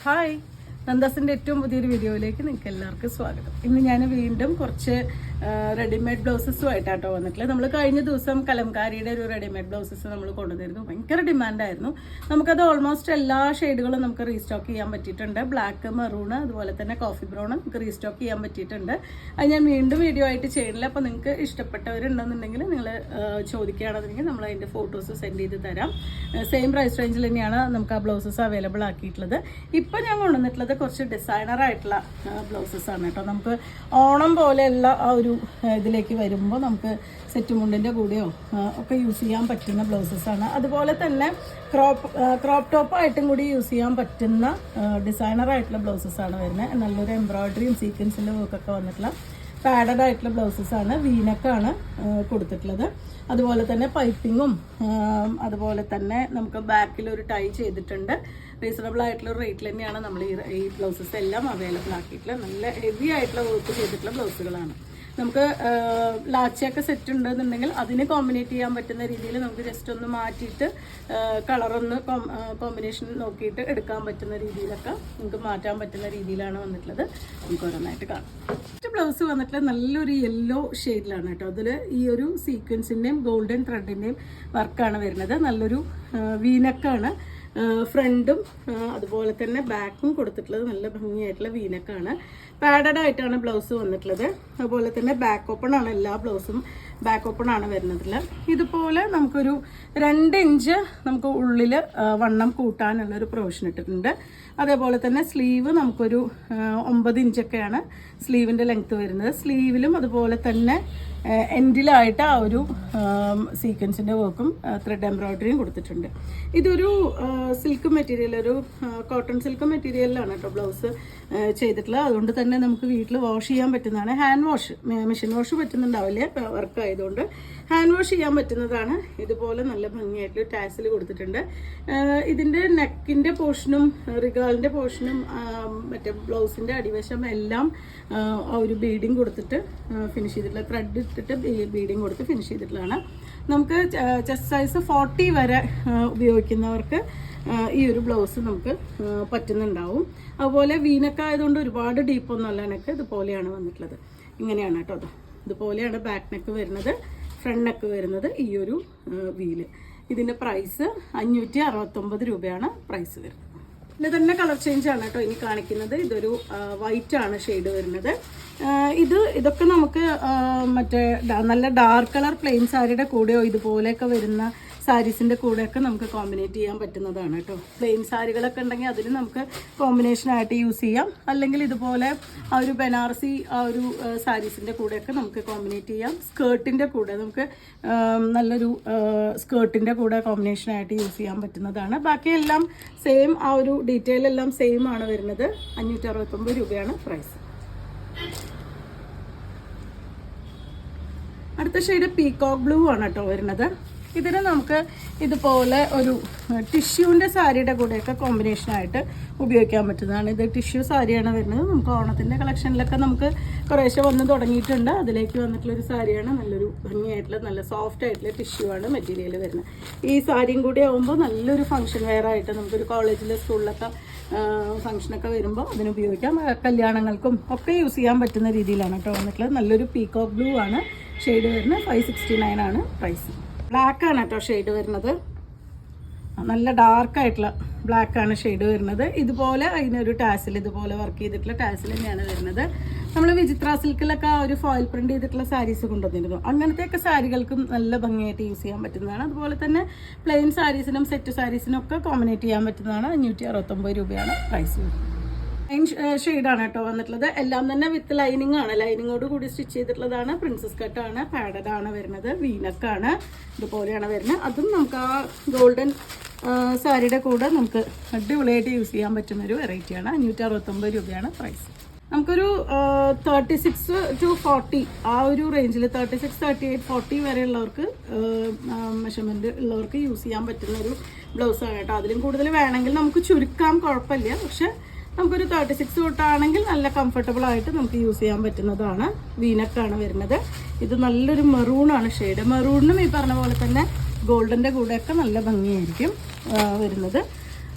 Hi, നന്ദാസിൻ്റെ ഏറ്റവും പുതിയൊരു വീഡിയോയിലേക്ക് നിങ്ങൾക്ക് എല്ലാവർക്കും സ്വാഗതം. ഇന്ന് ഞാൻ വീണ്ടും കുറച്ച് റെഡിമെയ്ഡ് ബ്ലൗസസുമായിട്ടാട്ടോ വന്നിട്ടുള്ളത്. നമ്മൾ കഴിഞ്ഞ ദിവസം കലംകാരിയുടെ ഒരു റെഡിമെയ്ഡ് ബ്ലൗസസ് നമ്മൾ കൊണ്ടുവന്നിരുന്നു. ഭയങ്കര ഡിമാൻഡായിരുന്നു. നമുക്കത് ഓൾമോസ്റ്റ് എല്ലാ ഷെയ്ഡുകളും നമുക്ക് റീസ്റ്റോക്ക് ചെയ്യാൻ പറ്റിയിട്ടുണ്ട്. ബ്ലാക്ക്, മെറൂൺ, അതുപോലെ തന്നെ കോഫി ബ്രൗൺ നമുക്ക് റീസ്റ്റോക്ക് ചെയ്യാൻ പറ്റിയിട്ടുണ്ട്. അത് ഞാൻ വീണ്ടും വീഡിയോ ആയിട്ട് ചെയ്യണില്ല. അപ്പോൾ നിങ്ങൾക്ക് ഇഷ്ടപ്പെട്ടവരുണ്ടെന്നുണ്ടെങ്കിൽ നിങ്ങൾ ചോദിക്കുകയാണെന്നുണ്ടെങ്കിൽ നമ്മൾ അതിൻ്റെ ഫോട്ടോസ് സെൻഡ് ചെയ്ത് തരാം. സെയിം പ്രൈസ് റേഞ്ചിൽ തന്നെയാണ് നമുക്ക് ആ ബ്ലൗസസ് അവൈലബിൾ ആക്കിയിട്ടുള്ളത്. ഇപ്പം ഞാൻ കൊണ്ടുവന്നിട്ടുള്ളത് കുറച്ച് ഡിസൈനറായിട്ടുള്ള ബ്ലൗസസ് ആണ് കേട്ടോ. നമുക്ക് ഓണം പോലെയുള്ള ആ ഒരു ഇതിലേക്ക് വരുമ്പോൾ നമുക്ക് സെറ്റ് മുണ്ടിൻ്റെ കൂടെയോ ഒക്കെ യൂസ് ചെയ്യാൻ പറ്റുന്ന ബ്ലൗസസാണ്. അതുപോലെ തന്നെ ക്രോപ്പ് ടോപ്പായിട്ടും കൂടി യൂസ് ചെയ്യാൻ പറ്റുന്ന ഡിസൈനറായിട്ടുള്ള ബ്ലൗസസാണ് വരുന്നത്. നല്ലൊരു എംബ്രോയ്ഡറിയും സീക്വൻസിൻ്റെ വർക്കൊക്കെ വന്നിട്ടുള്ള പാഡഡ് ആയിട്ടുള്ള ബ്ലൗസസാണ്. വീനക്കാണ് കൊടുത്തിട്ടുള്ളത്. അതുപോലെ തന്നെ പൈപ്പിങ്ങും അതുപോലെ തന്നെ നമുക്ക് ബാക്കിൽ ഒരു ടൈ ചെയ്തിട്ടുണ്ട്. റീസണബിൾ ആയിട്ടുള്ള റേറ്റിൽ തന്നെയാണ് നമ്മൾ ഈ ബ്ലൗസസ് എല്ലാം അവൈലബിൾ ആക്കിയിട്ടുള്ളത്. നല്ല ഹെവി ആയിട്ടുള്ള വർക്ക് ചെയ്തിട്ടുള്ള ബ്ലൗസുകളാണ്. നമുക്ക് ലാച്ചയൊക്കെ സെറ്റ് ഉണ്ടെന്നുണ്ടെങ്കിൽ അതിന് കോമ്പിനേറ്റ് ചെയ്യാൻ പറ്റുന്ന രീതിയിൽ നമുക്ക് ജസ്റ്റ് ഒന്ന് മാറ്റിയിട്ട് കളറൊന്ന് കോമ്പിനേഷൻ നോക്കിയിട്ട് എടുക്കാൻ പറ്റുന്ന രീതിയിലൊക്കെ നമുക്ക് മാറ്റാൻ പറ്റുന്ന രീതിയിലാണ് വന്നിട്ടുള്ളത്. നമുക്ക് ഓരോന്നായിട്ട് കാണാം. ഫസ്റ്റ് ബ്ലൗസ് വന്നിട്ടുള്ളത് നല്ലൊരു യെല്ലോ ഷെയ്ഡിലാണ് കേട്ടോ. അതിൽ ഈ ഒരു സീക്വൻസിൻ്റെയും ഗോൾഡൻ ത്രെഡിൻ്റെയും വർക്കാണ് വരുന്നത്. നല്ലൊരു വീനക്കാണ്. ഫ്രണ്ടും അതുപോലെ തന്നെ ബാക്കും കൊടുത്തിട്ടുള്ളത് നല്ല ഭംഗിയായിട്ടുള്ള വീനക്കാണ്. പാഡഡ് ആയിട്ടാണ് ബ്ലൗസ് വന്നിട്ടുള്ളത്. അതുപോലെ തന്നെ ബാക്ക് ഓപ്പൺ ആണ്. എല്ലാ ബ്ലൗസും ബാക്ക് ഓപ്പൺ ആണ് വരുന്നതിൽ. ഇതുപോലെ നമുക്കൊരു 2 ഇഞ്ച് നമുക്ക് ഉള്ളിൽ വണ്ണം കൂട്ടാനുള്ളൊരു പ്രൊവിഷൻ ഇട്ടിട്ടുണ്ട്. അതേപോലെ തന്നെ സ്ലീവ് നമുക്കൊരു 9 ഇഞ്ചൊക്കെയാണ് സ്ലീവിൻ്റെ ലെങ്ത്ത് വരുന്നത്. സ്ലീവിലും അതുപോലെ തന്നെ എൻഡിലായിട്ട് ആ ഒരു സീക്വൻസിൻ്റെ വർക്കും ത്രെഡ് എംബ്രോയ്ഡറിയും കൊടുത്തിട്ടുണ്ട്. ഇതൊരു സിൽക്ക് മെറ്റീരിയൽ, ഒരു കോട്ടൺ സിൽക്ക് മെറ്റീരിയലിലാണ് കേട്ടോ ബ്ലൗസ് ചെയ്തിട്ടുള്ളത്. അതുകൊണ്ട് തന്നെ നമുക്ക് വീട്ടിൽ വാഷ് ചെയ്യാൻ പറ്റുന്നതാണ്. ഹാൻഡ് വാഷ്, മെഷീൻ വാഷ് പറ്റുന്നുണ്ടാവില്ല, വർക്ക് ആയതുകൊണ്ട് ഹാൻഡ് വാഷ് ചെയ്യാൻ പറ്റുന്നതാണ്. ഇതുപോലെ നല്ല ഭംഗിയായിട്ട് ടാസിൽ കൊടുത്തിട്ടുണ്ട്. ഇതിൻ്റെ നെക്കിൻ്റെ പോർഷനും റിഗാളിൻ്റെ പോർഷനും മറ്റേ ബ്ലൗസിൻ്റെ അടിവശം എല്ലാം ആ ഒരു ബീഡിങ് കൊടുത്തിട്ട് ഫിനിഷ് ചെയ്തിട്ടുള്ള ത്രെഡ് ഇട്ടിട്ട് ബീഡിങ് കൊടുത്ത് ഫിനിഷ് ചെയ്തിട്ടുള്ളതാണ്. നമുക്ക് ചെസ്റ്റ് സൈസ് 40 വരെ ഉപയോഗിക്കുന്നവർക്ക് ഈ ഒരു ബ്ലൗസ് നമുക്ക് പറ്റുന്നുണ്ടാവും. അതുപോലെ വീനൊക്കെ ആയതുകൊണ്ട് ഒരുപാട് ഡീപ്പൊന്നുമല്ല നെക്ക്. ഇതുപോലെയാണ് വന്നിട്ടുള്ളത്. ഇങ്ങനെയാണ് കേട്ടോ. ഇതുപോലെയാണ് ബാക്ക് നെക്ക് വരുന്നത്, ഫ്രണ്ട് നെക്ക് വരുന്നത്. ഈ ഒരു വീല് ഇതിൻ്റെ പ്രൈസ് 569 രൂപയാണ് പ്രൈസ് വരുന്നത്. ഇതിൻ്റെ തന്നെ കളർ ചേഞ്ച് ആണ് കേട്ടോ ഇനി കാണിക്കുന്നത്. ഇതൊരു വൈറ്റ് ആണ് ഷെയ്ഡ് വരുന്നത്. ഇതൊക്കെ നമുക്ക് മറ്റേ നല്ല ഡാർക്ക് കളർ പ്ലെയിൻ സാരിയുടെ കൂടെയോ ഇതുപോലെയൊക്കെ വരുന്ന സാരീസിൻ്റെ കൂടെയൊക്കെ നമുക്ക് കോമ്പിനേറ്റ് ചെയ്യാൻ പറ്റുന്നതാണ് കേട്ടോ. പ്ലെയിൻ സാരികളൊക്കെ ഉണ്ടെങ്കിൽ അതിന് നമുക്ക് കോമ്പിനേഷനായിട്ട് യൂസ് ചെയ്യാം. അല്ലെങ്കിൽ ഇതുപോലെ ആ ഒരു ബനാറസി ആ ഒരു സാരീസിൻ്റെ കൂടെയൊക്കെ നമുക്ക് കോമ്പിനേറ്റ് ചെയ്യാം. സ്കേർട്ടിൻ്റെ കൂടെ നമുക്ക് നല്ലൊരു സ്കേർട്ടിൻ്റെ കൂടെ കോമ്പിനേഷനായിട്ട് യൂസ് ചെയ്യാൻ പറ്റുന്നതാണ്. ബാക്കിയെല്ലാം സെയിം, ആ ഒരു ഡീറ്റെയിൽ എല്ലാം സെയിം ആണ് വരുന്നത്. 569 രൂപയാണ് പ്രൈസ്. അടുത്ത ഷെയ്ഡ് പീകോക്ക് ബ്ലൂ ആണ് കേട്ടോ വരുന്നത്. ഇതിന് നമുക്ക് ഇതുപോലെ ഒരു ടിഷ്യൂവിൻ്റെ സാരിയുടെ കൂടെയൊക്കെ കോമ്പിനേഷനായിട്ട് ഉപയോഗിക്കാൻ പറ്റുന്നതാണ്. ഇത് ടിഷ്യൂ സാരിയാണ് വരുന്നത്. നമുക്ക് ഓണത്തിൻ്റെ കളക്ഷനിലൊക്കെ നമുക്ക് കുറേശ്ശെ വന്ന് തുടങ്ങിയിട്ടുണ്ട്. അതിലേക്ക് വന്നിട്ടുള്ളൊരു സാരിയാണ്. നല്ലൊരു ഭംഗിയായിട്ടുള്ള നല്ല സോഫ്റ്റ് ആയിട്ടുള്ള ടിഷ്യൂ ആണ് മെറ്റീരിയൽ വരുന്നത്. ഈ സാരിയും കൂടി ആകുമ്പോൾ നല്ലൊരു ഫംഗ്ഷൻ വെയർ ആയിട്ട് നമുക്കൊരു കോളേജിലെ സ്കൂളിലൊക്കെ ഫംഗ്ഷനൊക്കെ വരുമ്പോൾ അതിനുപയോഗിക്കാം. കല്യാണങ്ങൾക്കും ഒക്കെ യൂസ് ചെയ്യാൻ പറ്റുന്ന രീതിയിലാണ് കേട്ടോ വന്നിട്ടുള്ളത്. നല്ലൊരു പീകോക്ക് ബ്ലൂ ആണ് ഷെയ്ഡ് വരുന്നത്. 569 ആണ് പ്രൈസ്. ബ്ലാക്ക് ആണ് കേട്ടോ ഷെയ്ഡ് വരുന്നത്. നല്ല ഡാർക്കായിട്ടുള്ള ബ്ലാക്ക് ആണ് ഷെയ്ഡ് വരുന്നത്. ഇതുപോലെ അതിനൊരു ടാസിൽ ഇതുപോലെ വർക്ക് ചെയ്തിട്ടുള്ള ടാസിൽ തന്നെയാണ് വരുന്നത്. നമ്മൾ വിചിത്ര സിൽക്കിലൊക്കെ ആ ഒരു ഫോയിൽ പ്രിന്റ് ചെയ്തിട്ടുള്ള സാരീസ് കൊണ്ടുവന്നിരുന്നു. അങ്ങനത്തെയൊക്കെ സാരികൾക്കും നല്ല ഭംഗിയായിട്ട് യൂസ് ചെയ്യാൻ പറ്റുന്നതാണ്. അതുപോലെ തന്നെ പ്ലെയിൻ സാരീസിനും സെറ്റ് സാരീസിനും ഒക്കെ കോമ്പിനേറ്റ് ചെയ്യാൻ പറ്റുന്നതാണ്. 569 രൂപയാണ് പ്രൈസ്. ഷെയ്ഡാണ് കേട്ടോ വന്നിട്ടുള്ളത്. എല്ലാം തന്നെ വിത്ത് ലൈനിങ് ആണ്. ലൈനിങ്ങോട് കൂടി സ്റ്റിച്ച് ചെയ്തിട്ടുള്ളതാണ്. പ്രിൻസസ് കട്ടാണ്, പാഡഡ് ആണ് വരുന്നത്. വീനക്കാണ്, ഇതുപോലെയാണ് വരുന്നത്. അതും നമുക്ക് ആ ഗോൾഡൻ സാരിയുടെ കൂടെ നമുക്ക് അടിപൊളിയായിട്ട് യൂസ് ചെയ്യാൻ പറ്റുന്ന ഒരു വെറൈറ്റിയാണ്. 569 രൂപയാണ് പ്രൈസ്. നമുക്കൊരു 36 to 40 ആ ഒരു റേഞ്ചിൽ 36, 38, 40 വരെയുള്ളവർക്ക് മെഷർമെൻറ്റ് ഉള്ളവർക്ക് യൂസ് ചെയ്യാൻ പറ്റുന്ന ഒരു ബ്ലൗസാണ് കേട്ടോ. അതിലും കൂടുതൽ വേണമെങ്കിൽ നമുക്ക് ചുരുക്കാം, കുഴപ്പമില്ല. പക്ഷെ നമുക്കൊരു 36 തൊട്ടാണെങ്കിൽ നല്ല കംഫർട്ടബിൾ ആയിട്ട് നമുക്ക് യൂസ് ചെയ്യാൻ പറ്റുന്നതാണ്. വീനക്കാണ് വരുന്നത്. ഇത് നല്ലൊരു മെറൂണാണ് ഷെയ്ഡ്. മെറൂണിനും ഈ പറഞ്ഞ പോലെ തന്നെ ഗോൾഡൻ്റെ കൂടെയൊക്കെ നല്ല ഭംഗിയായിരിക്കും വരുന്നത്.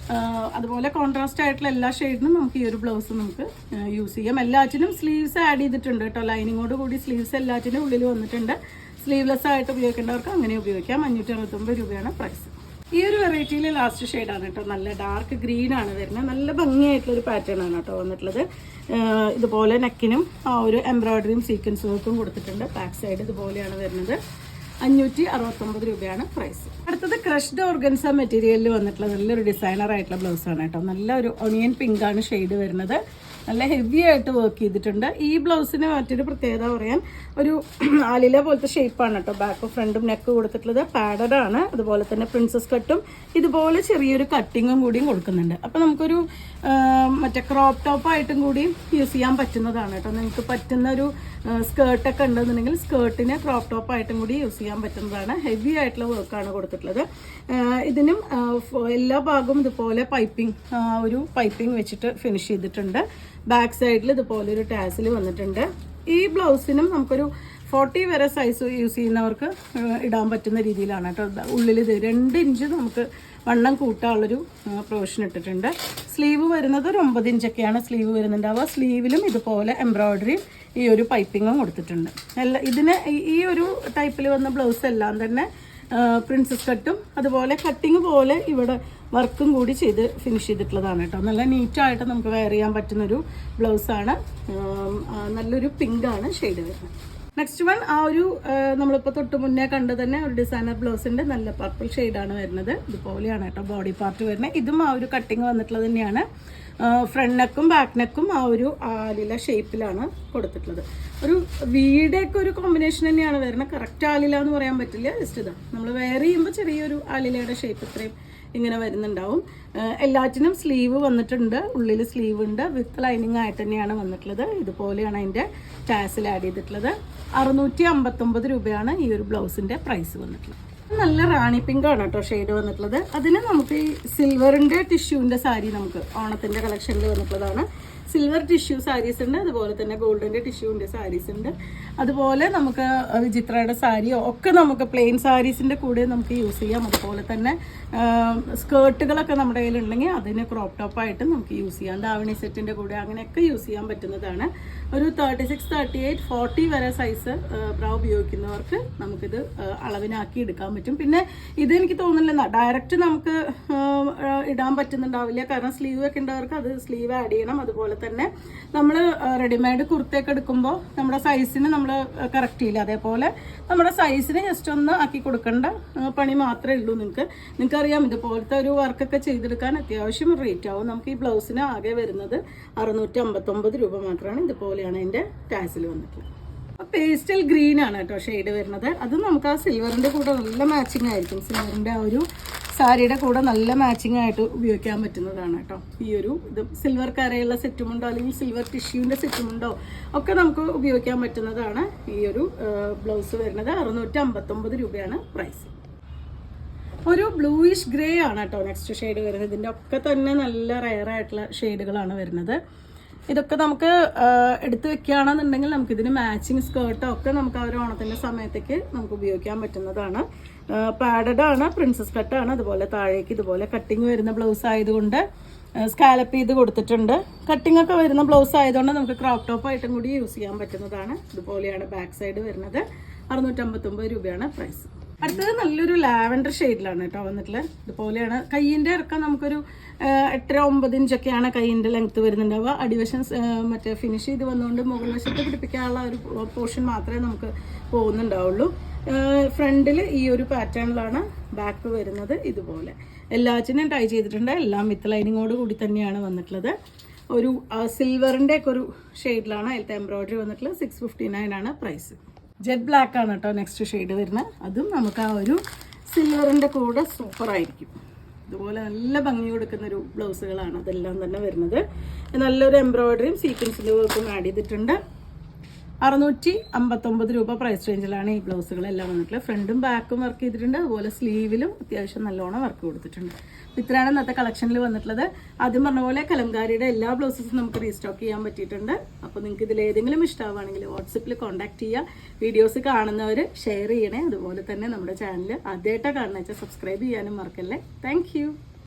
അതുപോലെ കോൺട്രാസ്റ്റ് ആയിട്ടുള്ള എല്ലാ ഷെയ്ഡിനും നമുക്ക് ഈ ഒരു ബ്ലൗസ് നമുക്ക് യൂസ് ചെയ്യാം. എല്ലാറ്റിനും സ്ലീവ്സ് ആഡ് ചെയ്തിട്ടുണ്ട് കേട്ടോ. ലൈനിങ്ങോട് കൂടി സ്ലീവ്സ് എല്ലാറ്റിനും ഉള്ളിൽ വന്നിട്ടുണ്ട്. സ്ലീവ്ലെസ് ആയിട്ട് ഉപയോഗിക്കേണ്ടവർക്ക് അങ്ങനെ ഉപയോഗിക്കാം. 569 രൂപയാണ് പ്രൈസ്. ഈ ഒരു വെറൈറ്റിയിൽ ലാസ്റ്റ് ഷെയ്ഡാണ് കേട്ടോ. നല്ല ഡാർക്ക് ഗ്രീൻ ആണ് വരുന്നത്. നല്ല ഭംഗിയായിട്ടുള്ളൊരു പാറ്റേൺ ആണ് കേട്ടോ വന്നിട്ടുള്ളത്. ഇതുപോലെ നെക്കിനും ആ ഒരു എംബ്രോയിഡറിയും സീക്വൻസ് വർക്കും കൊടുത്തിട്ടുണ്ട്. ബാക്ക് സൈഡ് ഇതുപോലെയാണ് വരുന്നത്. 569 രൂപയാണ് പ്രൈസ്. അടുത്തത് ക്രഷ്ഡ് ഓർഗൻസ മെറ്റീരിയലിൽ വന്നിട്ടുള്ള നല്ലൊരു ഡിസൈനർ ആയിട്ടുള്ള ബ്ലൗസാണ് കേട്ടോ. നല്ലൊരു ഒണിയൻ പിങ്ക് ആണ് ഷെയ്ഡ് വരുന്നത്. നല്ല ഹെവി ആയിട്ട് വർക്ക് ചെയ്തിട്ടുണ്ട്. ഈ ബ്ലൗസിന് മറ്റൊരു പ്രത്യേകത പറയാൻ, ഒരു ആലില പോലത്തെ ഷേപ്പാണ് കേട്ടോ. ബാക്കും ഫ്രണ്ടും നെക്ക് കൊടുത്തിട്ടുള്ളത്. പാഡഡ് ആണ്. അതുപോലെ തന്നെ പ്രിൻസസ് കട്ടും ഇതുപോലെ ചെറിയൊരു കട്ടിങ്ങും കൂടിയും കൊടുക്കുന്നുണ്ട്. അപ്പോൾ നമുക്കൊരു മറ്റേ ക്രോപ്പ് ടോപ്പായിട്ടും കൂടി യൂസ് ചെയ്യാൻ പറ്റുന്നതാണ് കേട്ടോ. നിങ്ങൾക്ക് പറ്റുന്ന ഒരു സ്കേർട്ടൊക്കെ ഉണ്ടെന്നുണ്ടെങ്കിൽ സ്കേർട്ടിന് ക്രോപ്പ് ടോപ്പായിട്ടും കൂടി യൂസ് ചെയ്യാൻ പറ്റുന്നതാണ്. ഹെവി ആയിട്ടുള്ള വർക്കാണ് കൊടുത്തിട്ടുള്ളത്. ഇതിനും എല്ലാ ഭാഗവും ഇതുപോലെ ഒരു പൈപ്പിംഗ് വെച്ചിട്ട് ഫിനിഷ് ചെയ്തിട്ടുണ്ട്. ബാക്ക് സൈഡിൽ ഇതുപോലെ ഒരു ടാസിൽ വന്നിട്ടുണ്ട്. ഈ ബ്ലൗസിനും നമുക്കൊരു 40 വരെ സൈസ് യൂസ് ചെയ്യുന്നവർക്ക് ഇടാൻ പറ്റുന്ന രീതിയിലാണ് കേട്ടോ. ഉള്ളിൽ ഇത് 2 ഇഞ്ച് നമുക്ക് വണ്ണം കൂട്ടാനുള്ളൊരു പ്രൊവിഷൻ ഇട്ടിട്ടുണ്ട്. സ്ലീവ് വരുന്നത് ഒരു 9 ഇഞ്ചൊക്കെയാണ് സ്ലീവ് വരുന്നുണ്ടാവുക. സ്ലീവിലും ഇതുപോലെ എംബ്രോയിഡറി ഈ ഒരു പൈപ്പിങ്ങും കൊടുത്തിട്ടുണ്ട്. ഇതിന് ഈ ഒരു ടൈപ്പിൽ വന്ന ബ്ലൗസ് എല്ലാം തന്നെ പ്രിൻസസ് കട്ടും അതുപോലെ കട്ടിങ് പോലെ ഇവിടെ വർക്കും കൂടി ചെയ്ത് ഫിനിഷ് ചെയ്തിട്ടുള്ളതാണ് കേട്ടോ. നല്ല നീറ്റായിട്ട് നമുക്ക് വെയർ ചെയ്യാൻ പറ്റുന്നൊരു ബ്ലൗസാണ്. നല്ലൊരു പിങ്കാണ് ഷെയ്ഡ് വരുന്നത്. നെക്സ്റ്റ് വൺ നമ്മളിപ്പോൾ തൊട്ട് മുന്നേ കണ്ട് തന്നെ ഒരു ഡിസൈനർ ബ്ലൗസിൻ്റെ നല്ല പർപ്പിൾ ഷെയ്ഡാണ് വരുന്നത്. ഇതുപോലെയാണ് കേട്ടോ ബോഡി പാർട്ട് വരുന്നത്. ഇതും ആ ഒരു കട്ടിങ് വന്നിട്ടുള്ളത് തന്നെയാണ്. ഫ്രണ്ട് നെക്കും ബാക്ക് നെക്കും ആ ഒരു ആലില ഷേപ്പിലാണ് കൊടുത്തിട്ടുള്ളത്. ഒരു വീടൊക്കെ ഒരു കോമ്പിനേഷൻ തന്നെയാണ് വരുന്നത്. കറക്റ്റ് ആലില എന്ന് പറയാൻ പറ്റില്ല. ജസ്റ്റ് ഇതാ നമ്മൾ വെയർ ചെയ്യുമ്പോൾ ചെറിയൊരു ആലിലയുടെ ഷേപ്പ് ഇത്രയും ഇങ്ങനെ വരുന്നുണ്ടാവും. എല്ലാറ്റിനും സ്ലീവ് വന്നിട്ടുണ്ട്. ഉള്ളിൽ സ്ലീവ് ഉണ്ട്. വിത്ത് ലൈനിങ് ആയിട്ട് തന്നെയാണ് വന്നിട്ടുള്ളത്. ഇതുപോലെയാണ് അതിൻ്റെ ടാസിൽ ആഡ് ചെയ്തിട്ടുള്ളത്. 659 രൂപയാണ് ഈ ഒരു ബ്ലൗസിൻ്റെ പ്രൈസ് വന്നിട്ടുള്ളത്. നല്ല റാണി പിങ്ക് ആണ് കേട്ടോ ഷെയ്ഡ് വന്നിട്ടുള്ളത്. അതിന് നമുക്ക് ഈ സിൽവറിൻ്റെ ടിഷ്യൂവിൻ്റെ സാരി നമുക്ക് ഓണത്തിൻ്റെ കളക്ഷനിൽ വന്നിട്ടുള്ളതാണ്. സിൽവർ ടിഷ്യൂ സാരീസ് ഉണ്ട്. അതുപോലെ തന്നെ ഗോൾഡിൻ്റെ ടിഷ്യൂവിൻ്റെ സാരീസ് ഉണ്ട്. അതുപോലെ നമുക്ക് വിചിത്രയുടെ സാരിയോ ഒക്കെ നമുക്ക് പ്ലെയിൻ സാരീസിൻ്റെ കൂടെ നമുക്ക് യൂസ് ചെയ്യാം. അതുപോലെ തന്നെ സ്കേർട്ടുകളൊക്കെ നമ്മുടെ കയ്യിലുണ്ടെങ്കിൽ അതിന് ക്രോപ്പ് ടോപ്പായിട്ട് നമുക്ക് യൂസ് ചെയ്യാം. ദാവണി സെറ്റിൻ്റെ കൂടെ അങ്ങനെയൊക്കെ യൂസ് ചെയ്യാൻ പറ്റുന്നതാണ്. ഒരു 36, 38, 40 വരെ സൈസ് ബ്രൗ ഉപയോഗിക്കുന്നവർക്ക് നമുക്കിത് അളവിനാക്കി എടുക്കാൻ പറ്റും. പിന്നെ ഇത് എനിക്ക് തോന്നുന്നില്ല ഡയറക്റ്റ് നമുക്ക് ഇടാൻ പറ്റുന്നുണ്ടാവില്ല. കാരണം സ്ലീവ് ഒക്കെ ഉണ്ടവർക്ക് അത് സ്ലീവ് ആഡ് ചെയ്യണം. അതുപോലെ തന്നെ നമ്മൾ റെഡിമെയ്ഡ് കുർത്തയൊക്കെ എടുക്കുമ്പോൾ നമ്മുടെ സൈസിന് നമ്മൾ കറക്റ്റ് ചെയ്യില്ല. അതേപോലെ നമ്മുടെ സൈസിന് ജസ്റ്റ് ഒന്ന് ആക്കി കൊടുക്കേണ്ട പണി മാത്രമേ ഉള്ളൂ. നിങ്ങൾക്കറിയാം ഇതുപോലത്തെ ഒരു വർക്കൊക്കെ ചെയ്തെടുക്കാൻ അത്യാവശ്യം റേറ്റ് ആവും. നമുക്ക് ഈ ബ്ലൗസിന് ആകെ വരുന്നത് 659 രൂപ മാത്രമാണ്. ഇതുപോലെയാണ് അതിൻ്റെ ടാസിൽ വന്നിട്ടുള്ളത്. പേസ്റ്റൽ ഗ്രീൻ ആണ് കേട്ടോ ഷെയ്ഡ് വരുന്നത്. അത് നമുക്ക് ആ സിൽവറിൻ്റെ കൂടെ നല്ല മാച്ചിങ് ആയിരിക്കും. സിൽവറിൻ്റെ ആ ഒരു സാരിയുടെ കൂടെ നല്ല മാച്ചിങ് ആയിട്ട് ഉപയോഗിക്കാൻ പറ്റുന്നതാണ് കേട്ടോ. ഈ ഒരു ഇത് സിൽവർ കരയുള്ള സെറ്റുമുണ്ടോ അല്ലെങ്കിൽ സിൽവർ ടിഷ്യൂവിൻ്റെ സെറ്റുമുണ്ടോ ഒക്കെ നമുക്ക് ഉപയോഗിക്കാൻ പറ്റുന്നതാണ്. ഈ ഒരു ബ്ലൗസ് വരുന്നത് 659 രൂപയാണ് പ്രൈസ്. ഒരു ബ്ലൂയിഷ് ഗ്രേ ആണ് കേട്ടോ നെക്സ്റ്റ് ഷെയ്ഡ് വരുന്നത്. ഇതിൻ്റെ ഒക്കെ തന്നെ നല്ല റെയർ ആയിട്ടുള്ള ഷെയ്ഡുകളാണ് വരുന്നത്. ഇതൊക്കെ നമുക്ക് എടുത്ത് വെക്കുകയാണെന്നുണ്ടെങ്കിൽ നമുക്കിതിന് മാച്ചിങ് സ്കേർട്ടോ ഒക്കെ നമുക്ക് ആ ഒരു ഓണത്തിൻ്റെ സമയത്തേക്ക് നമുക്ക് ഉപയോഗിക്കാൻ പറ്റുന്നതാണ്. പാഡഡ് ആണ്. പ്രിൻസസ് കട്ടാണ്. അതുപോലെ താഴേക്ക് ഇതുപോലെ കട്ടിങ് വരുന്ന ബ്ലൗസ് ആയതുകൊണ്ട് സ്കാലപ്പ് ചെയ്ത് കൊടുത്തിട്ടുണ്ട്. കട്ടിംഗ് ഒക്കെ വരുന്ന ബ്ലൗസ് ആയതുകൊണ്ട് നമുക്ക് ക്രോപ്പ് ടോപ്പ് ആയിട്ടും കൂടി യൂസ് ചെയ്യാൻ പറ്റുന്നതാണ്. ഇതുപോലെയാണ് ബാക്ക് സൈഡ് വരുന്നത്. 659 രൂപയാണ് പ്രൈസ്. അടുത്തത് നല്ലൊരു ലാവൻഡർ ഷെയ്ഡിലാണ് കേട്ടോ വന്നിട്ടുള്ളത്. ഇതുപോലെയാണ് കയ്യിൻ്റെ ഇറക്കം. നമുക്കൊരു 8-9 ഇഞ്ചൊക്കെയാണ് കയ്യിൻ്റെ ലെങ്ത്ത് വരുന്നുണ്ടാവുക. അടിവശം മറ്റേ ഫിനിഷ് ചെയ്ത് വന്നുകൊണ്ട് മുകൾ വശത്ത് പിടിപ്പിക്കാനുള്ള ഒരു പോർഷൻ മാത്രമേ നമുക്ക് പോകുന്നുണ്ടാവുള്ളൂ. ഫ്രണ്ടിൽ ഈ ഒരു പാറ്റേണിലാണ് ബാക്ക് വരുന്നത്. ഇതുപോലെ എല്ലാറ്റിനും ട്രൈ ചെയ്തിട്ടുണ്ട്. എല്ലാം വിത്ത് ലൈനിങ്ങോട് കൂടി തന്നെയാണ് വന്നിട്ടുള്ളത്. ഒരു സിൽവറിൻ്റെ ഒക്കെ ഒരു ഷെയ്ഡിലാണ് അതിലത്തെ എംബ്രോയിഡറി വന്നിട്ടുള്ളത്. 659 ആണ് പ്രൈസ്. ജെറ്റ് ബ്ലാക്ക് ആണ് കേട്ടോ നെക്സ്റ്റ് ഷെയ്ഡ് വരുന്നത്. അതും നമുക്ക് ആ ഒരു സിൽവറിൻ്റെ കൂടെ സൂപ്പറായിരിക്കും. ഇതുപോലെ നല്ല ഭംഗി കൊടുക്കുന്നൊരു ബ്ലൗസുകളാണ് അതെല്ലാം തന്നെ വരുന്നത്. നല്ലൊരു എംബ്രോയിഡറിയും സീക്വൻസിൻ്റെ വർക്കും ആഡ് ചെയ്തിട്ടുണ്ട്. 659 രൂപ പ്രൈസ് റേഞ്ചിലാണ് ഈ ബ്ലൗസുകളെല്ലാം വന്നിട്ടുള്ളത്. ഫ്രണ്ടും ബാക്കും വർക്ക് ചെയ്തിട്ടുണ്ട്. അതുപോലെ സ്ലീവിലും അത്യാവശ്യം നല്ലോണം വർക്ക് കൊടുത്തിട്ടുണ്ട്. ഇത്രയാണ് ഇന്നത്തെ കളക്ഷനിൽ വന്നിട്ടുള്ളത്. ആദ്യം പറഞ്ഞ പോലെ കലംകാരിയുടെ എല്ലാ ബ്ലൗസസും നമുക്ക് റീസ്റ്റോക്ക് ചെയ്യാൻ പറ്റിയിട്ടുണ്ട്. അപ്പോൾ നിങ്ങൾക്ക് ഇതിലേതെങ്കിലും ഇഷ്ടമാണെങ്കിൽ വാട്സപ്പിൽ കോൺടാക്ട് ചെയ്യുക. വീഡിയോസ് കാണുന്നവർ ഷെയർ ചെയ്യണേ. അതുപോലെ തന്നെ നമ്മുടെ ചാനൽ ആദ്യമായിട്ടാണ് കാണുന്നത് വെച്ചാൽ സബ്സ്ക്രൈബ് ചെയ്യാനും മറക്കല്ലേ. താങ്ക്